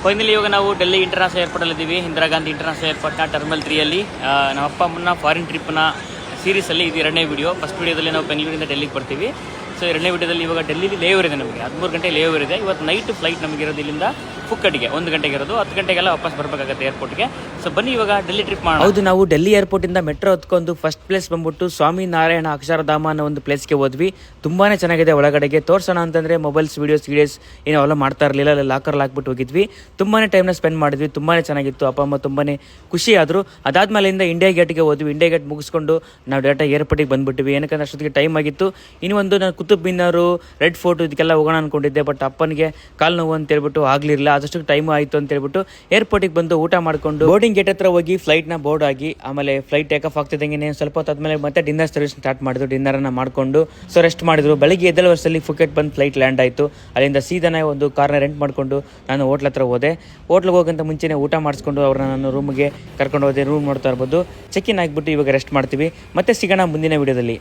Finally ಇವಾಗ ನಾವು Delhi international ಏರ್ಪೋರ್ಟಲ್ಲಿ ಇದ್ದೀವಿ. ಇಂದಿರಾ ಗಾಂಧಿ ಇಂಟರ್ನ್ಯಾಷನಲ್ ಏರ್ಪೋರ್ಟ್ನ ಟರ್ಮಿನಲ್ 3ಯಲ್ಲಿ ನಮ್ಮ ಅಪ್ಪ ಅಮ್ಮನ ಫಾರಿನ್ ಟ್ರಿಪ್ನ ಸೀರೀಸಲ್ಲಿ ಇದು ಎರಡನೇ ವಿಡಿಯೋ. ಫಸ್ಟ್ ವಿಡಿಯೋದಲ್ಲಿ ನಾವು ಬೆಂಗಳೂರಿಂದ ಡೆಲ್ಲಿಗೆ ಬರ್ತೀವಿ. ಸೊ ಎರಡನೇ ವಿಡಿಯೋದಲ್ಲಿ ಇವಾಗ ಡೆಲ್ಲಿಲಿ ಲೇವರ್ ಇದೆ, ನಮಗೆ 13 ಗಂಟೆ ಲೇವರ್ ಇದೆ. ಇವತ್ತು ನೈಟ್ ಫ್ಲೈಟ್ ನಮಗಿರೋದು ಇಲ್ಲಿಂದ ಫುಕ್ಕಟ್ಟಿಗೆ 1 ಗಂಟೆಗೆ ಇರೋದು, 10 ಗಂಟೆಗೆಲ್ಲ ವಾಪಸ್ ಬರಬೇಕಾಗುತ್ತೆ ಏರ್ಪೋರ್ಟ್ಗೆ. ಸೊ ಬನ್ನಿ ಇವಾಗ ಡೆಲ್ಲಿ ಟ್ರಿಪ್ ಮಾಡೋಣ. ಹೌದು, ನಾವು ಡೆಲ್ಲಿ ಏರ್ಪೋರ್ಟಿಂದ ಮೆಟ್ರೋ ಹತ್ಕೊಂಡು ಫಸ್ಟ್ ಪ್ಲೇಸ್ ಬಂದ್ಬಿಟ್ಟು ಸ್ವಾಮಿ ನಾರಾಯಣ ಅಕ್ಷರಧಾಮ ಅನ್ನೋ ಒಂದು ಪ್ಲೇಸ್ಗೆ ಹೋದ್ವಿ. ತುಂಬಾ ಚೆನ್ನಾಗಿದೆ. ಒಳಗಡೆಗೆ ತೋರಿಸೋಣ ಅಂತಂದರೆ ಮೊಬೈಲ್ಸ್ ವೀಡಿಯೋಸ್ ಏನೋ ಅವೆಲ್ಲ ಮಾಡ್ತಾ ಇರಲಿಲ್ಲ, ಅಲ್ಲಿ ಲಾಕರ್ ಹಾಕ್ಬಿಟ್ಟು ಹೋಗಿದ್ವಿ. ತುಂಬಾ ಟೈಮ್ನ ಸ್ಪೆಂಡ್ ಮಾಡಿದ್ವಿ, ತುಂಬಾ ಚೆನ್ನಾಗಿತ್ತು. ಅಪ್ಪ ಅಮ್ಮ ತುಂಬಾ ಖುಷಿ ಆದರು. ಅದಾದ್ಮೇಲಿಂದ ಇಂಡಿಯಾ ಗೇಟ್ಗೆ ಹೋದ್ವಿ. ಇಂಡಿಯಾ ಗೇಟ್ ಮುಗಿಸ್ಕೊಂಡು ನಾವು ಡೈರೆಕ್ಟ್ ಏರ್ಪೋರ್ಟಿಗೆ ಬಂದ್ಬಿಟ್ವಿ. ಏನಕ್ಕಂದ್ರೆ ಅಷ್ಟೊತ್ತಿಗೆ ಟೈಮ್ ಆಗಿತ್ತು. ಇನ್ನೊಂದು ನಾನು ಕುತುಬ್ ಮಿನಾರು, ರೆಡ್ ಫೋರ್ಟ್ ಇದಕ್ಕೆಲ್ಲ ಹೋಗೋಣ ಅನ್ಕೊಂಡಿದ್ದೆ. ಬಟ್ ಅಪ್ಪನಿಗೆ ಕಾಲು ನೋವು ಅಂತ ಹೇಳ್ಬಿಟ್ಟು ಆಗ್ಲಿರಲಿಲ್ಲ. ಅದಷ್ಟು ಟೈಮ್ ಆಯಿತು ಅಂತ ಹೇಳ್ಬಿಟ್ಟು ಏರ್ಪೋರ್ಟಿಗೆ ಬಂದು ಊಟ ಮಾಡಿಕೊಂಡು ಬೋರ್ಡಿಂಗ್ ಗೇಟ್ ಹತ್ರ ಹೋಗಿ ಫ್ಲೈಟ್ನ ಬೋರ್ಡ್ ಆಗಿ ಆಮೇಲೆ ಫ್ಲೈಟ್ ಟೇಕ್ ಆಫ್ ಆಗ್ತಿದ್ದಂಗೆ ಸ್ವಲ್ಪ ಹೊತ್ತಾದ್ಮೇಲೆ ಮತ್ತೆ ಡಿನ್ನರ್ ಸರ್ವಿಸ್ ಸ್ಟಾರ್ಟ್ ಮಾಡಿದ್ರು. ಡಿನ್ನರನ್ನು ಮಾಡಿಕೊಂಡು ಸೊ ರೆಸ್ಟ್ ಮಾಡಿದ್ರು. ಬೆಳಿಗ್ಗೆ ಎದ್ದೇಳುವ ವರ್ಷದಲ್ಲಿ ಫುಕೆಟ್ ಬಂದು ಫ್ಲೈಟ್ ಲ್ಯಾಂಡ್ ಆಯಿತು. ಅಲ್ಲಿಂದ ಸೀದಾನೆ ಒಂದು ಕಾರ್ನ ರೆಂಟ್ ಮಾಡಿಕೊಂಡು ನಾನು ಹೋಟ್ಲ್ ಹತ್ರ ಹೋದೆ. ಹೋಟ್ಲಿಗೆ ಹೋಗಂತ ಮುಂಚೆನೇ ಊಟ ಮಾಡಿಸ್ಕೊಂಡು ಅವ್ರನ್ನ ನಾನು ರೂಮ್ಗೆ ಕರ್ಕೊಂಡು ಹೋದೆ. ರೂಮ್ ನೋಡ್ತಾ ಇರ್ಬೋದು. ಚೆಕ್ ಇನ್ ಆಗಿಬಿಟ್ಟು ಇವಾಗ ರೆಸ್ಟ್ ಮಾಡ್ತೀವಿ. ಮತ್ತೆ ಸಿಗೋಣ ಮುಂದಿನ ವಿಡಿಯೋದಲ್ಲಿ.